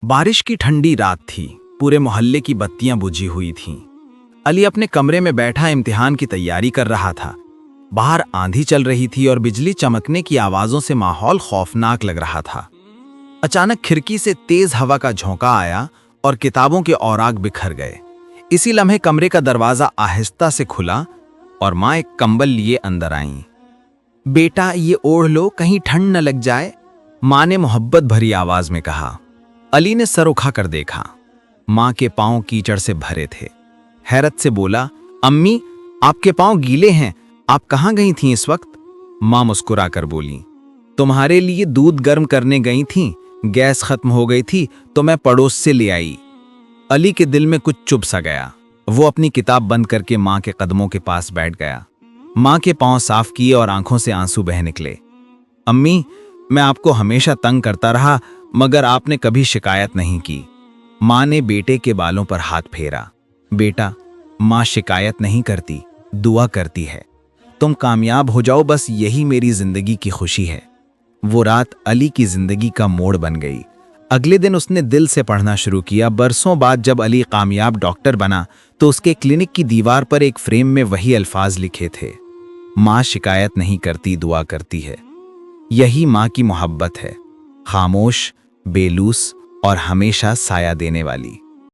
बारिश की ठंडी रात थी। पूरे मोहल्ले की बत्तियां बुझी हुई थीं। अली अपने कमरे में बैठा इम्तिहान की तैयारी कर रहा था। बाहर आंधी चल रही थी और बिजली चमकने की आवाजों से माहौल खौफनाक लग रहा था। अचानक खिड़की से तेज हवा का झोंका आया और किताबों के औराक बिखर गए। इसी लम्हे कमरे का दरवाजा आहिस्ता से खुला और माँ एक कंबल लिए अंदर आईं। बेटा, ये ओढ़ लो, कहीं ठंड न लग जाए, माँ ने मोहब्बत भरी आवाज में कहा। अली ने सर उठाकर देखा। माँ के पांव कीचड़ से भरे थे। हैरत से बोला, अम्मी, आपके पांव गीले हैं, आप कहाँ गई थीं इस वक्त? माँ मुस्कुराकर बोली, तुम्हारे लिए दूध गर्म करने गई थीं, गैस खत्म हो गई थी तो मैं पड़ोस से ले आई। अली के दिल में कुछ चुभ सा गया। वो अपनी किताब बंद करके माँ के कदमों के पास बैठ गया। माँ के पांव साफ किए और आंखों से आंसू बह निकले। अम्मी, मैं आपको हमेशा तंग करता रहा, मगर आपने कभी शिकायत नहीं की। माँ ने बेटे के बालों पर हाथ फेरा। बेटा, माँ शिकायत नहीं करती, दुआ करती है। तुम कामयाब हो जाओ, बस यही मेरी जिंदगी की खुशी है। वो रात अली की जिंदगी का मोड़ बन गई। अगले दिन उसने दिल से पढ़ना शुरू किया। बरसों बाद जब अली कामयाब डॉक्टर बना तो उसके क्लिनिक की दीवार पर एक फ्रेम में वही अल्फाज लिखे थे, माँ शिकायत नहीं करती, दुआ करती है। यही माँ की मोहब्बत है, खामोश, बेलूस और हमेशा साया देने वाली।